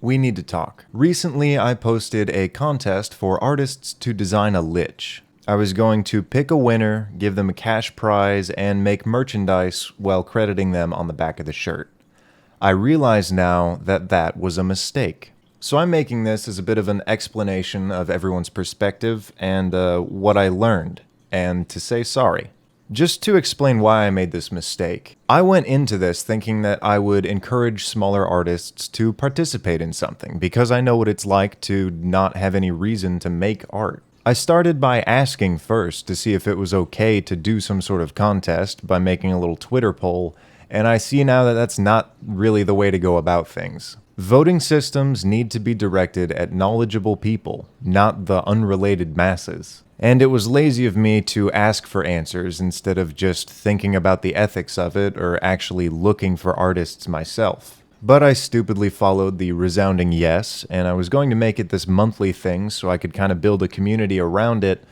we need to talk. Recently, I posted a contest for artists to design a lich. I was going to pick a winner, give them a cash prize, and make merchandise while crediting them on the back of the shirt. I realize now that that was a mistake. So I'm making this as a bit of an explanation of everyone's perspective and what I learned, and to say sorry. Just to explain why I made this mistake, I went into this thinking that I would encourage smaller artists to participate in something, because I know what it's like to not have any reason to make art. I started by asking first to see if it was okay to do some sort of contest by making a little Twitter poll, and I see now that that's not really the way to go about things. Voting systems need to be directed at knowledgeable people, not the unrelated masses. And it was lazy of me to ask for answers instead of just thinking about the ethics of it or actually looking for artists myself. But I stupidly followed the resounding yes, and I was going to make it this monthly thing so I could kind of build a community around it,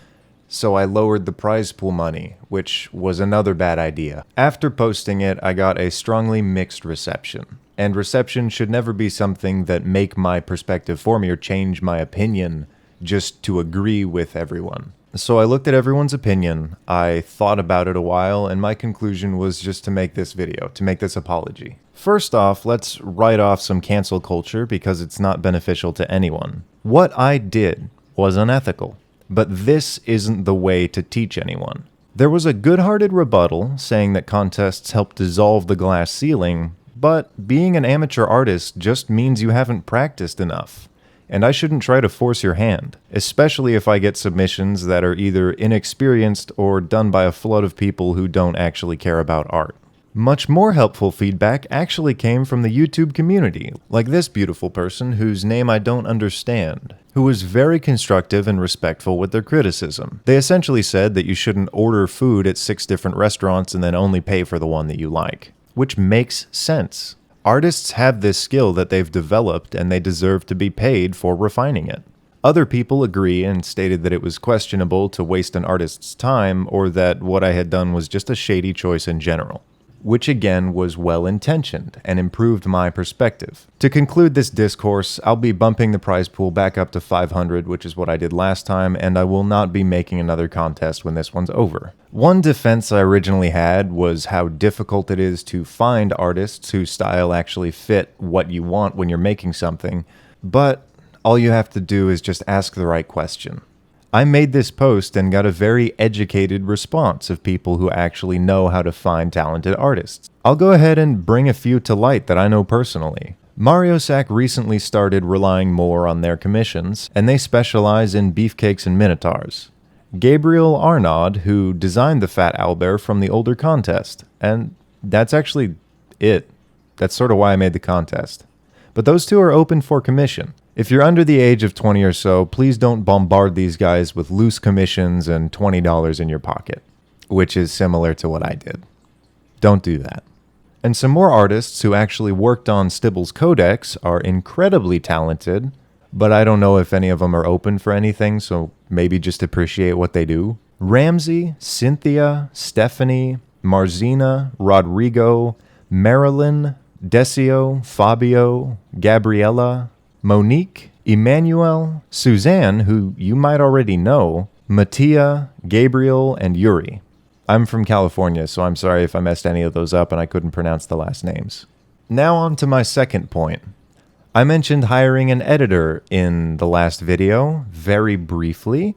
so I lowered the prize pool money, which was another bad idea. After posting it, I got a strongly mixed reception. And reception should never be something that make my perspective for me or change my opinion just to agree with everyone. So I looked at everyone's opinion, I thought about it a while, and my conclusion was just to make this video, to make this apology. First off, let's write off some cancel culture because it's not beneficial to anyone. What I did was unethical, but this isn't the way to teach anyone. There was a good-hearted rebuttal saying that contests help dissolve the glass ceiling, but being an amateur artist just means you haven't practiced enough. And I shouldn't try to force your hand, especially if I get submissions that are either inexperienced or done by a flood of people who don't actually care about art. Much more helpful feedback actually came from the YouTube community, like this beautiful person whose name I don't understand, who was very constructive and respectful with their criticism. They essentially said that you shouldn't order food at 6 different restaurants and then only pay for the one that you like, which makes sense. Artists have this skill that they've developed and they deserve to be paid for refining it. Other people agree and stated that it was questionable to waste an artist's time or that what I had done was just a shady choice in general, which again was well-intentioned and improved my perspective. To conclude this discourse, I'll be bumping the prize pool back up to 500, which is what I did last time, and I will not be making another contest when this one's over. One defense I originally had was how difficult it is to find artists whose style actually fit what you want when you're making something, but all you have to do is just ask the right question. I made this post and got a very educated response of people who actually know how to find talented artists. I'll go ahead and bring a few to light that I know personally. Mario Sack recently started relying more on their commissions, and they specialize in beefcakes and minotaurs. Gabriel Arnaud, who designed the Fat Owlbear from the older contest, and that's actually it. That's sort of why I made the contest. But those two are open for commission. If you're under the age of 20 or so, please don't bombard these guys with loose commissions and $20 in your pocket, which is similar to what I did. Don't do that. And some more artists who actually worked on Stibbles' codex are incredibly talented, but I don't know if any of them are open for anything, so maybe just appreciate what they do. Ramsey, Cynthia, Stephanie, Marzina, Rodrigo, Marilyn, Decio, Fabio, Gabriella, Monique, Emmanuel, Suzanne, who you might already know, Mattia, Gabriel, and Yuri. I'm from California, so I'm sorry if I messed any of those up and I couldn't pronounce the last names. Now on to my second point. I mentioned hiring an editor in the last video, very briefly,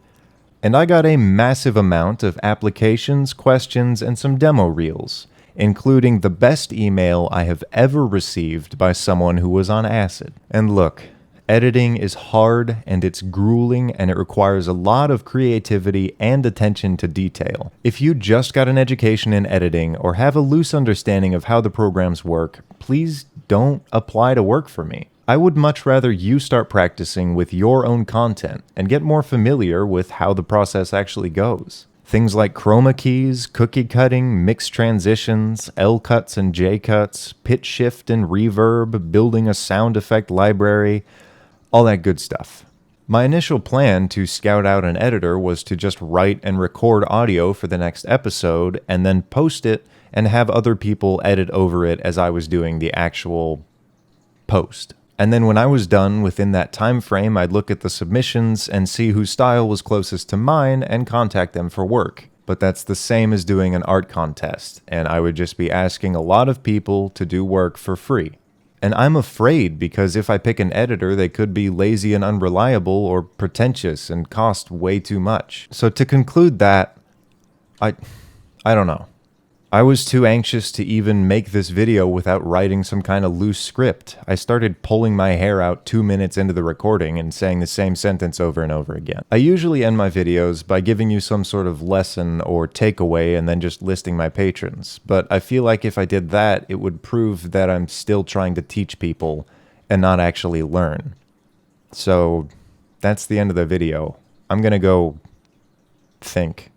and I got a massive amount of applications, questions, and some demo reels, including the best email I have ever received by someone who was on acid. And look, editing is hard and it's grueling and it requires a lot of creativity and attention to detail. If you just got an education in editing or have a loose understanding of how the programs work, please don't apply to work for me. I would much rather you start practicing with your own content and get more familiar with how the process actually goes. Things like chroma keys, cookie cutting, mixed transitions, L cuts and J cuts, pitch shift and reverb, building a sound effect library, all that good stuff. My initial plan to scout out an editor was to just write and record audio for the next episode and then post it and have other people edit over it as I was doing the actual post. And then when I was done within that time frame, I'd look at the submissions and see whose style was closest to mine and contact them for work. But that's the same as doing an art contest, and I would just be asking a lot of people to do work for free. And I'm afraid because if I pick an editor, they could be lazy and unreliable or pretentious and cost way too much. So to conclude that, I don't know. I was too anxious to even make this video without writing some kind of loose script. I started pulling my hair out 2 minutes into the recording and saying the same sentence over and over again. I usually end my videos by giving you some sort of lesson or takeaway and then just listing my patrons, but I feel like if I did that, it would prove that I'm still trying to teach people and not actually learn. So that's the end of the video. I'm gonna go think.